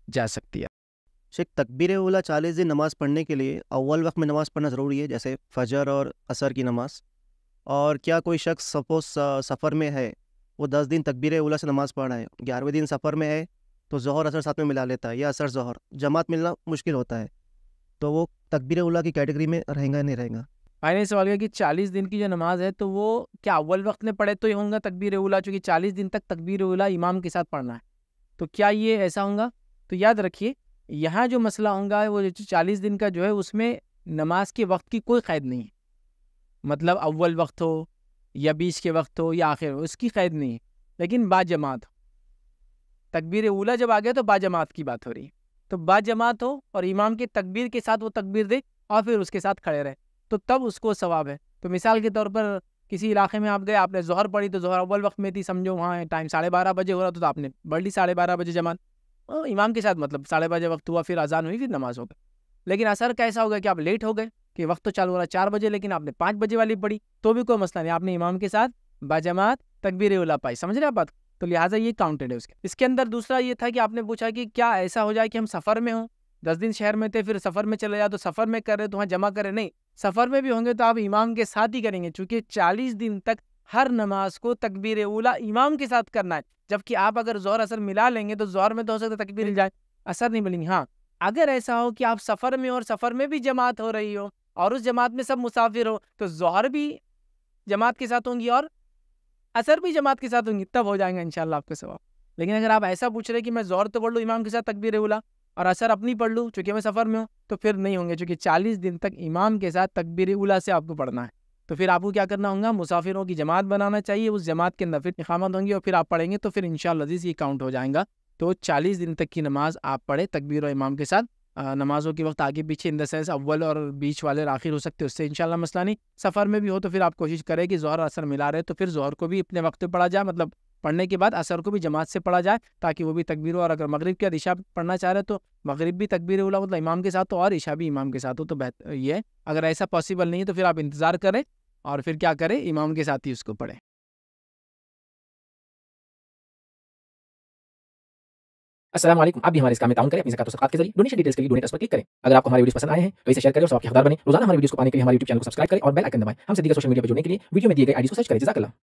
जा सकती है। शेख, तकबीर उला 40 दिन नमाज़ पढ़ने के लिए अव्वल वक्त में नमाज़ पढ़ना ज़रूरी है, जैसे फ़जर और असर की नमाज़? और क्या कोई शख्स सपोज़ सफ़र में है, वो 10 दिन तकबीर उला से नमाज़ पढ़ रहा है, 11वें दिन सफ़र में है, तो ज़ोहर असर साथ में मिला लेता है, या असर ज़ोहर जमात मिलना मुश्किल होता है, तो वो तकबीर उला की कैटेगरी में रहेगा या नहीं रहेगा? भाई ने सवाल किया कि 40 दिन की जो नमाज है तो वो क्या अव्वल वक्त में पढ़े तो ही होगा तकबीर उला, चूंकि 40 दिन तक तकबीर उला इमाम के साथ पढ़ना है, तो क्या ये ऐसा होगा? तो याद रखिए, यहाँ जो मसला होगा वो जो 40 दिन का जो है उसमें नमाज के वक्त की कोई कैद नहीं है। मतलब अव्वल वक्त हो या 20 के वक्त हो या आखिर हो, उसकी कैद नहीं है। लेकिन बाजमात हो, तकबीर उला जब आ गया तो बाजमात की बात हो रही है। तो बाजमात हो और इमाम के तकबीर के साथ वो तकबीर दे और फिर उसके साथ खड़े रहे, तो तब उसको सवाब है। तो मिसाल के तौर पर किसी इलाके में आप गए, आपने जोहर पढ़ी, तो जोहर अव्वल वक्त में थी, समझो वहाँ टाइम 12:30 बजे हो रहा था, तो आपने पढ़ ली 12:30 बजे जमात इमाम के साथ, मतलब 12:30 वक्त हुआ, फिर अजान हुई, फिर नमाज हो गई। लेकिन असर कैसा हो गया कि आप लेट हो गए, कि वक्त तो चालू हो रहा 4 बजे, लेकिन आपने 5 बजे वाली पढ़ी, तो भी कोई मसला नहीं, आपने इमाम के साथ बाजमात तकबीर उला पाई। समझ रहे आप बात? तो लिहाजा ये काउंटेड है उसके। इसके अंदर दूसरा ये था कि आपने पूछा कि क्या ऐसा हो जाए कि हम सफ़र में हों, 10 दिन शहर में थे, फिर सफ़र में चले जाए, तो सफ़र में कर रहे तो वहाँ जमा करें? नहीं, सफ़र में भी होंगे तो आप इमाम के साथ ही करेंगे, चूंकि 40 दिन तक हर नमाज को तकबीर उला इमाम के साथ करना है। जबकि आप अगर जोहर असर मिला लेंगे तो जोहर में तो हो सकता है तकबीर मिल जाए, असर नहीं मिलेंगे। हाँ, अगर ऐसा हो कि आप सफ़र में हो और सफ़र में भी जमात हो रही हो और उस जमात में सब मुसाफिर हो, तो जोहर भी जमात के साथ होंगी और असर भी जमात के साथ होंगी, तब हो जाएंगे इंशाल्लाह आपके सवाब। लेकिन अगर आप ऐसा पूछ रहे कि मैं जोहर तो पढ़ लूँ इमाम के साथ तकबीर उला और असर अपनी पढ़ लूँ चूंकि मैं सफ़र में हूँ, तो फिर नहीं होंगे, चूंकि 40 दिन तक इमाम के साथ तकबीर उला से आपको पढ़ना है। तो फिर आपको क्या करना होगा? मुसाफिरों की जमात बनाना चाहिए, उस जमात के अंदर फिर इकामत होंगी और फिर आप पढ़ेंगे, तो फिर इंशाअल्लाह अज़ीज़ ये काउंट हो जाएगा। तो 40 दिन तक की नमाज आप पढ़े तकबीर और इमाम के साथ। नमाज़ों के वक्त आगे पीछे इन द सेंस अव्वल और बीच वाले और आखिर हो सकते हैं, उससे इंशाल्लाह मसला नहीं। सफ़र में भी हो तो फिर आप कोशिश करें कि ज़ोहर असर मिला रहे, तो फिर ज़ोहर को भी अपने वक्त पे पढ़ा जाए, मतलब पढ़ने के बाद असर को भी जमात से पढ़ा जाए, ताकि वो भी तकबीर हो। और अगर मगरिब के बाद इशा पढ़ना चाह रहे तो मगरिब भी तकबीर उला मतलब इमाम के साथ हो और इशा भी इमाम के साथ हो, तो बेहतर ये है। अगर ऐसा पॉसिबल नहीं है तो फिर आप इंतज़ार करें और फिर क्या करें, इमाम के साथ ही उसको पढ़ें। अस्सलाम वालेकुम। आप भी हमारे इस काम में ताउन करें अपनी ज़कात और सदक़ात के ज़रिए। डोनेशन डिटेल्स के लिए डोनेट अस पर क्लिक करें। अगर आपको हमारे वीडियोज़ पसंद आए हैं तो इसे शेयर करें और सबके हक़दार बनें। रोज़ाना हमारे वीडियोज़ को पाने के लिए हमारे यूट्यूब चैनल को सब्सक्राइब करें और बेल आइकन दबाएं। हमसे दीगर सोशल मीडिया पर जुड़ने के लिए वीडियो में दिए गए आईडी को सर्च करें। जज़ाकल्लाह।